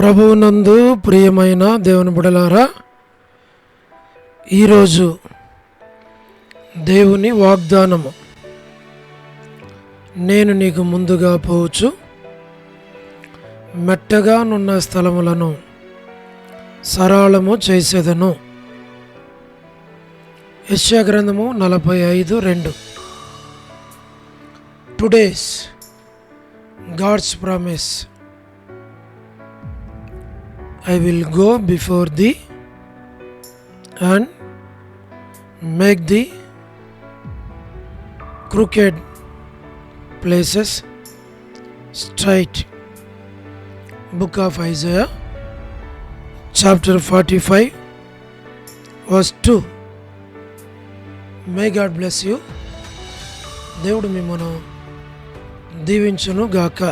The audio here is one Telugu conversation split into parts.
ప్రభువునందు ప్రియమైన దేవుని బిడ్డలారా, ఈరోజు దేవుని వాగ్దానము, నేను నీకు ముందుగా పోవచ్చు, మెట్టగా నున్న స్థలములను సరళము చేసేదను. యెషయా గ్రంథము 45:2. Today's god's promise, I will go before thee and make the crooked places straight. Book of Isaiah, chapter 45, verse 2. May God bless you. దేవుడు మిమ్మను దీవించును గాక.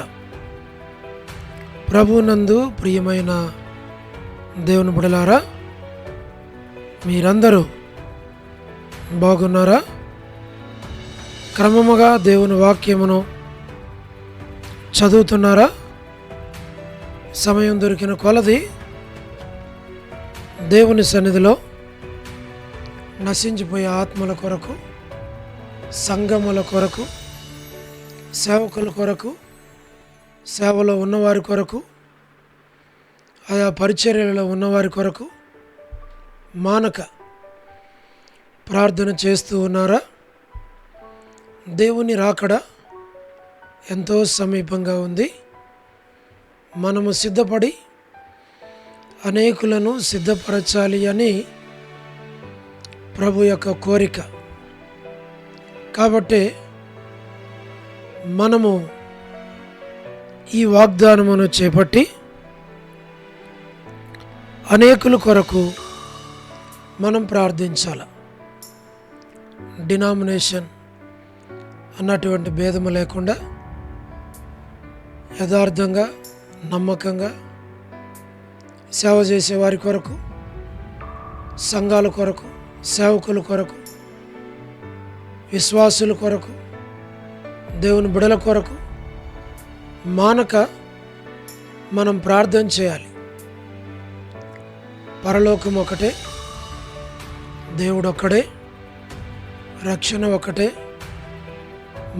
ప్రభునందు ప్రియమైన దేవుని బిడ్డలారా, మీరందరూ బాగున్నారా? క్రమముగా దేవుని వాక్యమును చదువుతున్నారా? సమయం దొరికిన కొలది దేవుని సన్నిధిలో నశించిపోయే ఆత్మల కొరకు, సంఘముల కొరకు, సేవకుల కొరకు, సేవలో ఉన్నవారి కొరకు, ఆయా పరిచర్యలలో ఉన్నవారి కొరకు మానక ప్రార్థన చేస్తూ ఉన్నారా? దేవుని రాకడ ఎంతో సమీపంగా ఉంది. మనము సిద్ధపడి అనేకులను సిద్ధపరచాలి అని ప్రభు యొక్క కోరిక. కాబట్టి మనము ఈ వాగ్దానమును చేపట్టి అనేకుల కొరకు మనం ప్రార్థించాలి. డినామినేషన్ అన్నటువంటి భేదము లేకుండా యథార్థంగా, నమ్మకంగా సేవ చేసే వారి కొరకు, సంఘాల కొరకు, సేవకుల కొరకు, విశ్వాసుల కొరకు, దేవుని బిడల కొరకు మానక మనం ప్రార్థన చేయాలి. పరలోకం ఒకటే, దేవుడు ఒక్కడే, రక్షణ ఒకటే,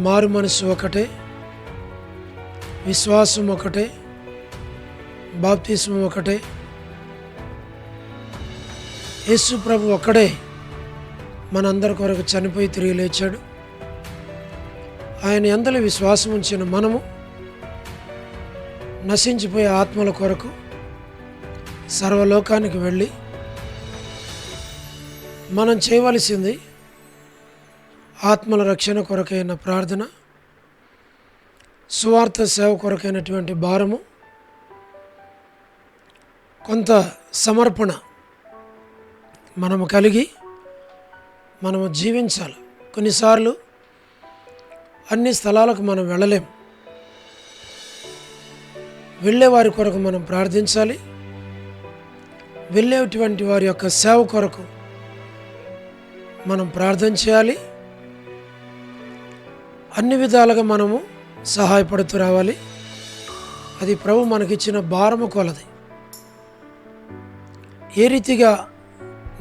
మారు మనసు ఒకటే, విశ్వాసం ఒకటే, బాప్తిస్మం ఒకటే, యేసు ప్రభు ఒక్కడే మనందరి కొరకు చనిపోయి తిరిగి లేచాడు. ఆయన యందలి విశ్వాసం ఉంచిన మనము నశించిపోయే ఆత్మల కొరకు సర్వలోకానికి వెళ్ళి మనం చేయవలసింది ఆత్మల రక్షణ కొరకైన ప్రార్థన, సువార్త సేవ కొరకైనటువంటి భారము, కొంత సమర్పణ మనము కలిగి మనము జీవించాలి. కొన్నిసార్లు అన్ని స్థలాలకు మనం వెళ్ళలేం. వెళ్ళే వారి కొరకు మనం ప్రార్థించాలి. వెళ్ళేటువంటి వారి యొక్క సేవ కొరకు మనం ప్రార్థన చేయాలి. అన్ని విధాలుగా మనము సహాయపడుతూ రావాలి. అది ప్రభు మనకిచ్చిన భారము కొలది. ఏ రీతిగా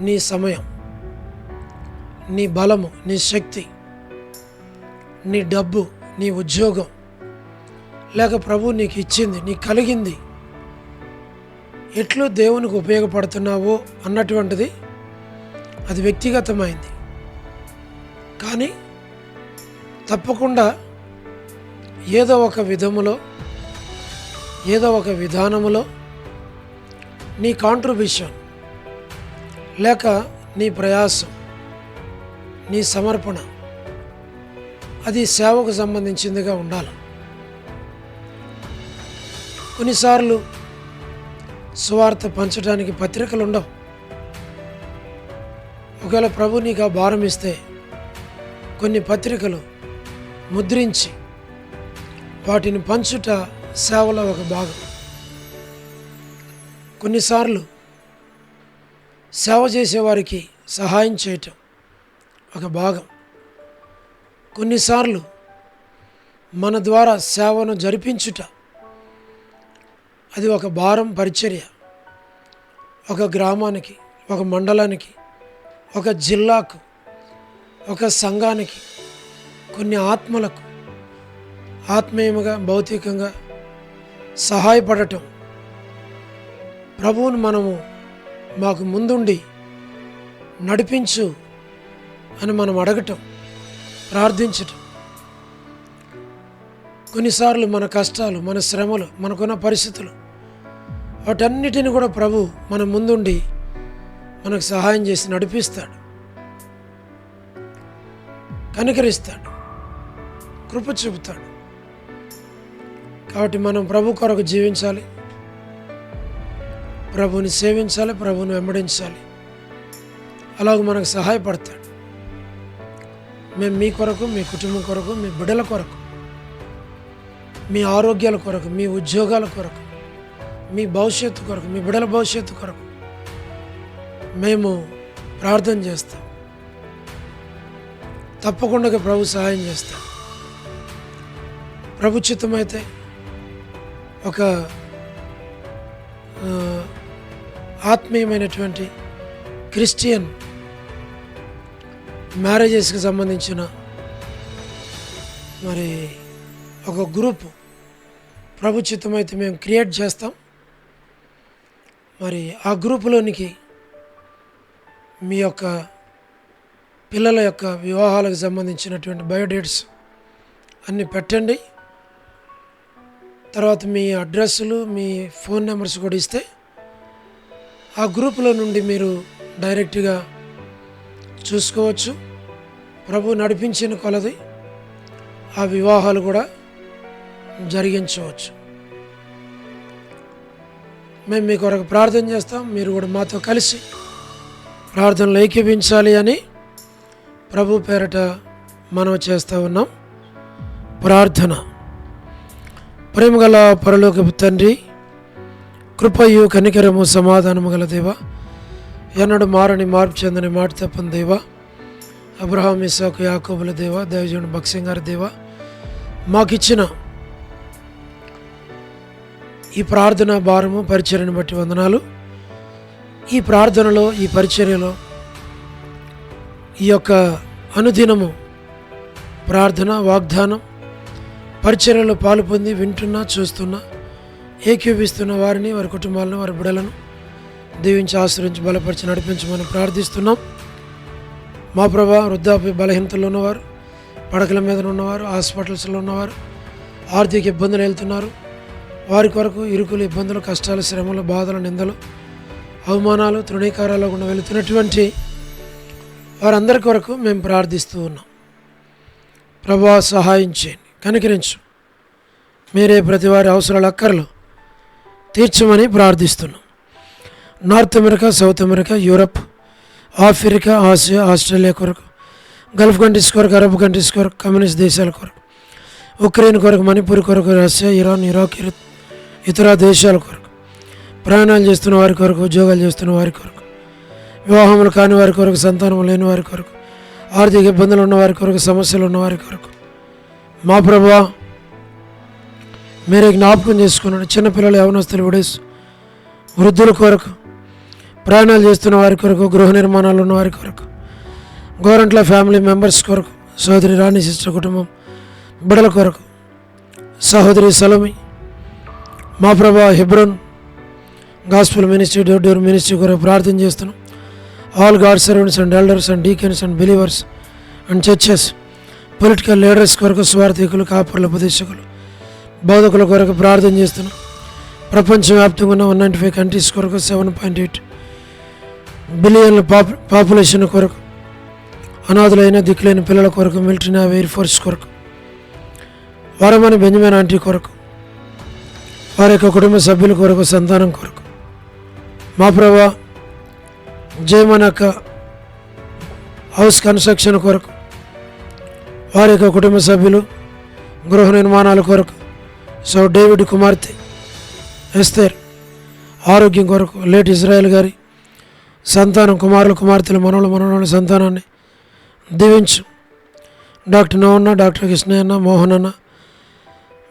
నీ సమయం, నీ బలము, నీ శక్తి, నీ డబ్బు, నీ ఉద్యోగం, లేక ప్రభు నీకు ఇచ్చింది, నీకు కలిగింది ఎట్లు దేవునికి ఉపయోగపడుతున్నావో అన్నటువంటిది అది వ్యక్తిగతమైంది. కానీ తప్పకుండా ఏదో ఒక విధములో, ఏదో ఒక విధానములో నీ కాంట్రిబ్యూషన్ లేక నీ ప్రయాసం, నీ సమర్పణ అది సేవకు సంబంధించిందిగా ఉండాలి. కొన్నిసార్లు సువార్త పంచడానికి పత్రికలు ఉండవు. ఒకవేళ ప్రభు నీకు ఆ భారం ఇస్తే కొన్ని పత్రికలు ముద్రించి వాటిని పంచుట సేవలో ఒక భాగం. కొన్నిసార్లు సేవ చేసేవారికి సహాయం చేయటం ఒక భాగం. కొన్నిసార్లు మన ద్వారా సేవను జరిపించుట అది ఒక భారం పరిచర్య. ఒక గ్రామానికి, ఒక మండలానికి, ఒక జిల్లాకు, ఒక సంఘానికి, కొన్ని ఆత్మలకు ఆత్మీయముగా భౌతికంగా సహాయపడటం, ప్రభువును మనము మాకు ముందుండి నడిపించు అని మనం అడగటం, ప్రార్థించటం. కొన్నిసార్లు మన కష్టాలు, మన శ్రమలు, మనకున్న పరిస్థితులు, వాటన్నిటిని కూడా ప్రభు మన ముందుండి మనకు సహాయం చేసి నడిపిస్తాడు, కనికరిస్తాడు, కృప చూపుతాడు. కాబట్టి మనం ప్రభు కొరకు జీవించాలి, ప్రభుని సేవించాలి, ప్రభుని వెంబడించాలి. అలాగ మనకు సహాయపడతాడు. మేము మీ కొరకు, మీ కుటుంబం కొరకు, మీ బిడ్డల కొరకు, మీ ఆరోగ్యాల కొరకు, మీ ఉద్యోగాల కొరకు, మీ భవిష్యత్తు కొరకు, మీ బిడ్డల భవిష్యత్తు కొరకు మేము ప్రార్థన చేస్తాం. తప్పకుండా ప్రభు సహాయం చేస్తాం. ప్రభు చిత్తమైతే ఒక ఆత్మీయమైనటువంటి క్రిస్టియన్ మ్యారేజెస్కి సంబంధించిన మరి ఒక గ్రూప్ ప్రభు చిత్తమైతే మేము క్రియేట్ చేస్తాం. మరి ఆ గ్రూపులోనికి మీ యొక్క పిల్లల యొక్క వివాహాలకు సంబంధించినటువంటి బయోడేట్స్ అన్నీ పెట్టండి. తర్వాత మీ అడ్రస్సులు, మీ ఫోన్ నెంబర్స్ కూడా ఇస్తే ఆ గ్రూపులో నుండి మీరు డైరెక్ట్గా చూసుకోవచ్చు. ప్రభు నడిపించిన కొలది ఆ వివాహాలు కూడా జరిగించవచ్చు. మేము మీ కొరకు ప్రార్థన చేస్తాం. మీరు కూడా మాతో కలిసి ప్రార్థనలు ఏకీభించాలి అని ప్రభు పేరట మనం చేస్తూ ఉన్నాం. ప్రార్థన. ప్రేమగల పరలోకపు తండ్రి, కృపయు కనికరము సమాధానము గల దేవ, ఎన్నడు మారని మార్పు చెందని మాట తప్పని దేవ, అబ్రహాం ఇస్సాకు యాకోబుల దేవ, దైవజనుడు భక్సింగ్ గారి దేవ, మాకిచ్చిన ఈ ప్రార్థన భారము పరిచర్యను బట్టి వందనాలు. ఈ ప్రార్థనలో, ఈ పరిచర్యలో, ఈ యొక్క అనుదినము ప్రార్థన వాగ్దానం పరిచర్యలో పాలు పొంది వింటున్నా, చూస్తున్నా, ఏకీభిస్తున్న వారిని, వారి కుటుంబాలను, వారి బిడ్డలను దీవించి ఆశ్రయించి బలపరిచి నడిపించమని ప్రార్థిస్తున్నాం. మా ప్రభా, వృద్ధాప్య బలహీనతలో ఉన్నవారు, పడకల మీద ఉన్నవారు, హాస్పిటల్స్లో ఉన్నవారు, ఆర్థిక ఇబ్బందులు వెళ్తున్నారు, వారి కొరకు ఇరుకులు, ఇబ్బందులు, కష్టాలు, శ్రమలు, బాధలు, నిందలు, అవమానాలు, తృణీకారాలు గుండా వెళుతున్నటువంటి వారందరి కొరకు మేము ప్రార్థిస్తూ ఉన్నాం. ప్రభువా, సహాయం చేయండి, కనికరించు. మీరే ప్రతి వారి అవసరాల అక్కర్లు తీర్చమని ప్రార్థిస్తున్నాం. North America, south America, Europe, Africa, Asia, Australia కొరకు, గల్ఫ్ కంట్రీస్ కొరకు, అరబ్ కంట్రీస్ కొరకు, కమ్యూనిస్ట్ దేశాల కొరకు, ఉక్రెయిన్ కొరకు, మణిపూర్ కొరకు, రష్యా, ఇరాన్, ఇరాక్, ఇతర దేశాల కొరకు, ప్రయాణాలు చేస్తున్న వారి కొరకు, ఉద్యోగాలు చేస్తున్న వారి కొరకు, వివాహములు కాని వారి కొరకు, సంతానం లేని వారి కొరకు, ఆర్థిక ఇబ్బందులు ఉన్న వారి కొరకు, సమస్యలు ఉన్న వారి కొరకు, మా ప్రభువా మీరే జ్ఞాపకం చేసుకున్నాడు. చిన్నపిల్లలు, యవనస్తులు, విడేసు, వృద్ధుల కొరకు, ప్రయాణాలు చేస్తున్న వారి కొరకు, గృహ నిర్మాణాలు ఉన్న వారి కొరకు, గోరంట్ల ఫ్యామిలీ మెంబర్స్ కొరకు, సోదరి రాణి సిస్టర్ కుటుంబం బిడల కొరకు, సహోదరి సలోమి, మా Prabha Hebron gospel ministry, door ministry కొరకు ప్రార్థన చేస్తున్నాం. All god servants and elders and deacons and believers and churches, political leaders కొరకు, స్వార్థికులు, కాపర్ల, ఉపదేశకులు, బోధకుల కొరకు ప్రార్థన చేస్తున్నాం. ప్రపంచవ్యాప్తంగా ఉన్న 195 కంట్రీస్ కొరకు, 7.8 బిలియన్ల పాపులేషన్ కొరకు, అనాథులైన దిక్కులైన పిల్లల కొరకు, మిలిటరీ, నేవీ, ఎయిర్ ఫోర్స్ కొరకు, వరమని బెంజమిన్ ఆంటీ కొరకు, వారి యొక్క కుటుంబ సభ్యుల కొరకు, సంతానం కొరకు, మా ప్రభా జయమన్ యొక్క హౌస్ కన్స్ట్రక్షన్ కొరకు, వారి యొక్క కుటుంబ సభ్యులు, గృహ నిర్మాణాల కొరకు, సో డేవిడ్ కుమార్తె ఎస్తేర్ ఆరోగ్యం కొరకు, లేట్ ఇజ్రాయెల్ గారి సంతానం, కుమారులు, కుమార్తెలు, మనవల సంతానాన్ని దీవించు. డాక్టర్ నోవన్న, డాక్టర్ కృష్ణయ్యన్న, మోహన్ అన్న,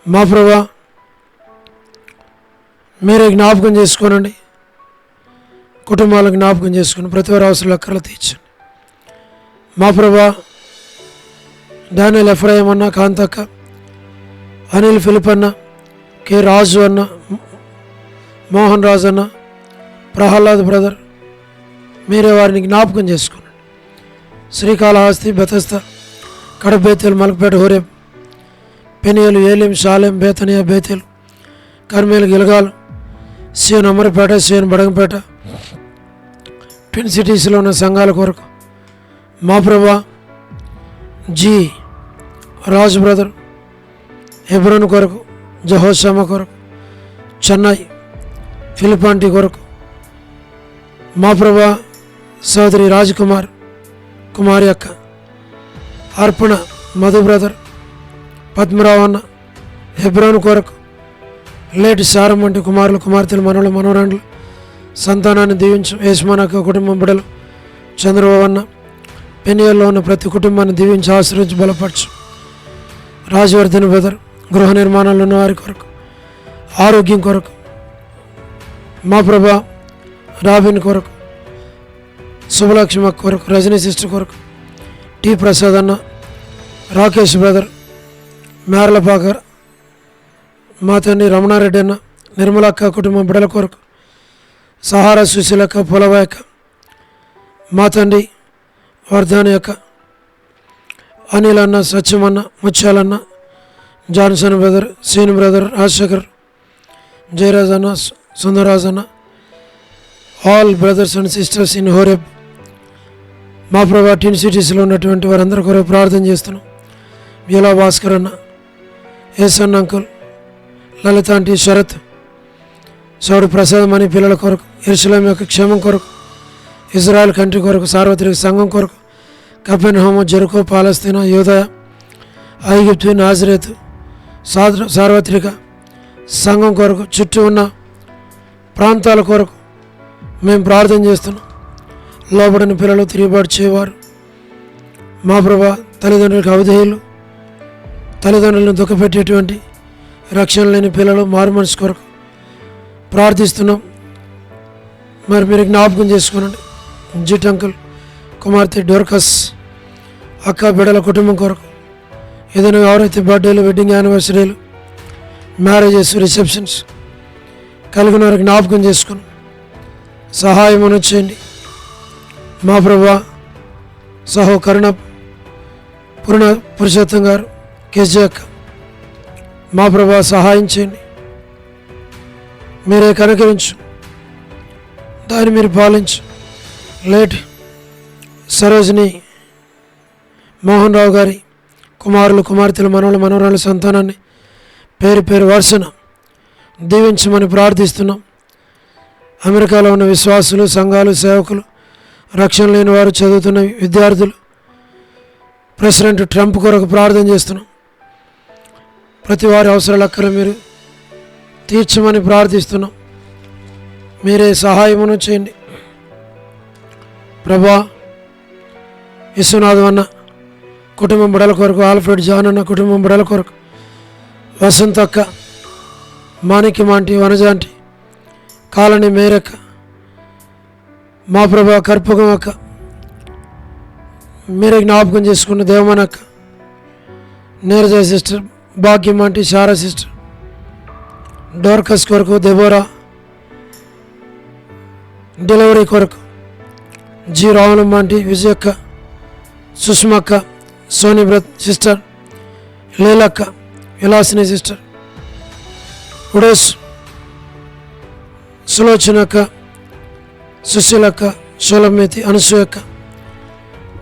మా ప్రభా మీరే జ్ఞాపకం చేసుకోనండి. కుటుంబాలను జ్ఞాపకం చేసుకుని ప్రతి వారి అవసరాలు అక్కర్లు తీర్చండి. మా ప్రభా, డానియల్ ఎఫ్రాయిం అన్న, కాంతక్క, అనిల్ ఫిలిప్ అన్న, కె రాజు అన్న, మోహన్ రాజు అన్న, ప్రహ్లాద్ బ్రదర్, మీరే వారిని జ్ఞాపకం చేసుకోండి. శ్రీకాళహస్తి, బెతస్తా, కడబేతేలు, Malakpet, Horeb, Peniel, Elim, Shalem, Bethany, Bethel, Carmel, Gilgal, CN Amarpet, CN Badangpet, twin సిటీస్లో ఉన్న సంఘాల కొరకు మా ప్రభా, జీ రాజు బ్రదర్, హెబ్రోన్ కొరకు, జహోషామ కొరకు, చెన్నై ఫిలిపాంటి కొరకు మా ప్రభా, సోదరి రాజకుమార్, కుమారి అక్క, అర్పణ, మధు బ్రదర్, పద్మరావు అన్న, హెబ్రోన్ కొరకు, లేటి సారం వంటి కుమారులు, కుమార్తెలు, మనవలు, మనవరాండ్లు సంతానాన్ని దీవించు. యేసుమానక్క కుటుంబం బిడలు, చంద్రబాబు అన్న, పెనియల్లో ఉన్న ప్రతి కుటుంబాన్ని దీవించి ఆశ్రయించి బలపరచు. రాజవర్ధన్ బ్రదర్, గృహ నిర్మాణాలు ఉన్న వారి కొరకు, ఆరోగ్యం కొరకు మా ప్రభా, రాబిన్ కొరకు, శుభలక్ష్మి కొరకు, రజనీ సిస్టర్ కొరకు, టి ప్రసాద్ అన్న, రాకేష్ బ్రదర్, మేరలపాకర్, మా తండ్రి రమణారెడ్డి అన్న, నిర్మలక్క కుటుంబం బిడల కొరకు, సహారా సుశీలక్క, పొలవాయక్క, మా తండ్రి వర్ధాని యొక్క, అనిల్ అన్న, సత్యమన్న, ముత్యాలన్న, Johnson brother, Sean brother, Rajasekhar, Jayaraj అన్న, సుందరరాజ్ అన్న, all brothers and sisters in Horeb మా ప్రభా, టిన్ సిటీస్లో ఉన్నటువంటి వారందరి కొరకు ప్రార్థన చేస్తున్నాం. బిలా భాస్కర్ అన్న, ఏసన్ అంకుల్, లలిత ఆంటీ, శరత్, సౌడు ప్రసాదం అని పిల్లల కొరకు, యెరూషలేము యొక్క క్షేమం కొరకు, ఇజ్రాయెల్ కంట్రీ కొరకు, సార్వత్రిక సంఘం కొరకు, కపెర్నహూము, జెరికో, పాలస్తీనా, యూదయ, ఐగుప్తు, నాజరేతు సార్వత్రిక సంఘం కొరకు, చుట్టూ ఉన్న ప్రాంతాల కొరకు మేము ప్రార్థన చేస్తున్నాం. లోబడిన పిల్లలు, తిరుగుబాటు చేయవారు మా ప్రభా, తల్లిదండ్రులకు అవిధేయులు, తల్లిదండ్రులను దుఃఖపెట్టేటువంటి రక్షణ లేని పిల్లలు, మారు మనసు కొరకు ప్రార్థిస్తున్నాం. మరి మీరు జ్ఞాపకం చేసుకోనండి. జిట్ అంకుల్, కుమార్తె డోర్కస్, అక్క బిడల కుటుంబం కొరకు, ఏదైనా ఎవరైతే బర్త్డేలు, వెడ్డింగ్ యానివర్సరీలు, మ్యారేజెస్, రిసెప్షన్స్ కలిగిన వారికి జ్ఞాపకం చేసుకుని సహాయం చేయండి. మా ప్రభా, సహో కరుణ పురుషోత్తం గారు, కేజీ అక్క, మా ప్రభా సహాయం చేయండి. మీరే కనుకరించు, దాన్ని మీరు పాలించు. లేట్ సరోజిని మోహన్ రావు గారి కుమారులు, కుమార్తెలు, మనవలు, మనవరాళ్ళ సంతానాన్ని పేరు పేరు వరుసన దీవించమని ప్రార్థిస్తున్నాం. అమెరికాలో ఉన్న విశ్వాసులు, సంఘాలు, సేవకులు, రక్షణ లేని వారు, చదువుతున్న విద్యార్థులు, ప్రెసిడెంట్ ట్రంప్ కొరకు ప్రార్థన చేస్తున్నాం. ప్రతి వారి అవసరాలు అక్కర మీరు తీర్చమని ప్రార్థిస్తున్నాం. మీరే సహాయమును చేయండి ప్రభా. విశ్వనాథం అన్న కుటుంబం బిడల కొరకు, ఆల్ఫ్రెడ్ జాన్ అన్న కుటుంబం బిడల కొరకు, వసంత అక్క, మాణిక్యమాంటి, వనజాంటి, కాలనీ మేరక్క, మా ప్రభా కర్పకం అక్క, మీరే జ్ఞాపకం చేసుకున్న దేవమనక్క, నీరజ సిస్టర్, భాగ్యం ఆంటీ, శారా సిస్టర్, డోర్కస్ కొరకు, దెబోరా డెలివరీ కొరకు, G Ravulamma aunty, విజయక్క, సుష్మక్క, Soni బ్రత్ sister, లీలక్క, విలాసిని sister, ఉడోస్ సులోచనక్క, సుశీలక్క, షోలమేతి, అనసూయక్క,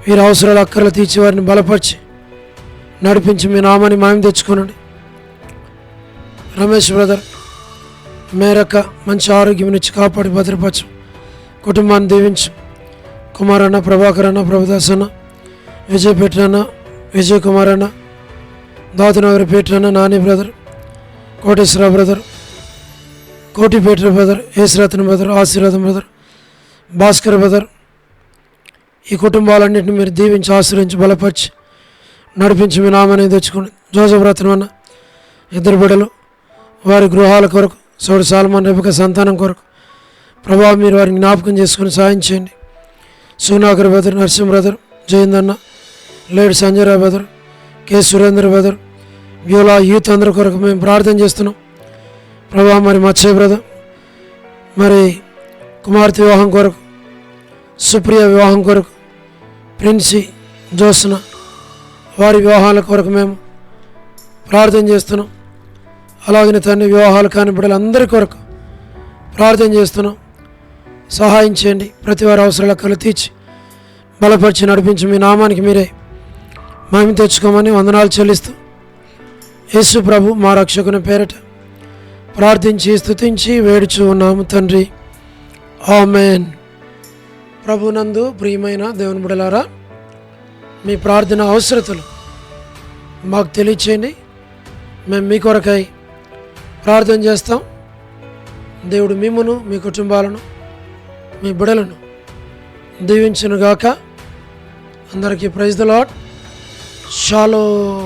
వీరి అవసరాలు అక్కర్లు తీర్చి వారిని బలపరిచి నడిపించి మీ నామాన్ని మాయం తెచ్చుకోనండి. రమేష్ బ్రదర్, మేరక్క మంచి ఆరోగ్యం ఇచ్చి కాపాడి భద్రపరచు. కుటుంబాన్ని దీవించు. కుమార్ అన్న, ప్రభాకర్ అన్న, ప్రభుదాస్ అన్న, విజయ్ పేటర్ అన్న, విజయ్ కుమార్ అన్న, దాతునగర్ పేటర్ అన్న, నాని బ్రదర్, కోటేశ్వర బ్రదర్, కోటి పేటర్ బ్రదర్, యేసురత్న బ్రదర్, ఆశీర్వాదం బ్రదర్, భాస్కర్ బ్రదర్, ఈ కుటుంబాలన్నింటినీ మీరు దీవించి ఆశ్రయించి బలపరిచి నడిపించి మీ నామాన్ని తెచ్చుకోండి. జోసఫ్ రత్నం అన్న, ఇద్దరు బిడ్డలు, వారి గృహాల కొరకు, సోడు సాల్మాన్ రెబికా సంతానం కొరకు ప్రభా మీరు వారిని జ్ఞాపకం చేసుకుని సాయం చేయండి. సునాకర్ బ్రదర్, నరసింహ బ్రదర్, జయందన్న, లేడ్ Sanjayrao brother, K Surendra brother, వ్యూలా యూత్ అందరి కొరకు మేము ప్రార్థన చేస్తున్నాం ప్రభా. మరి మచ్చయ్య బ్రదర్, మరి కుమార్తె వివాహం కొరకు, సుప్రియ వివాహం కొరకు, ప్రిన్సి, జోస్న వారి వివాహాల కొరకు మేము ప్రార్థన చేస్తున్నాం. అలాగనే తండ్రి వివాహాలు కాని బిడ్డలందరి కొరకు ప్రార్థన చేస్తున్నాం. సహాయం చేయండి. ప్రతి వారి అవసరాల కలు తీర్చి బలపరిచి నడిపించి మీ నామానికి మీరే మహిమ తెచ్చుకోమని వందనాలు చెల్లిస్తూ యేసు ప్రభు మా రక్షకుని పేరట ప్రార్థించి స్తుతించి వేడుచు ఉన్నాము తండ్రి, ఆమేన్. ప్రభునందు ప్రియమైన దేవుని బిడ్డలారా, మీ ప్రార్థన అవసరతలు మాకు తెలియచేయండి. మేము మీ కొరకై ప్రార్థన చేస్తాం. దేవుడు మిమ్మును, మీ కుటుంబాలను, మీ బిడ్డలను దీవించునుగాక. అందరికీ ప్రైజ్ ది లార్డ్. షాలోమ్.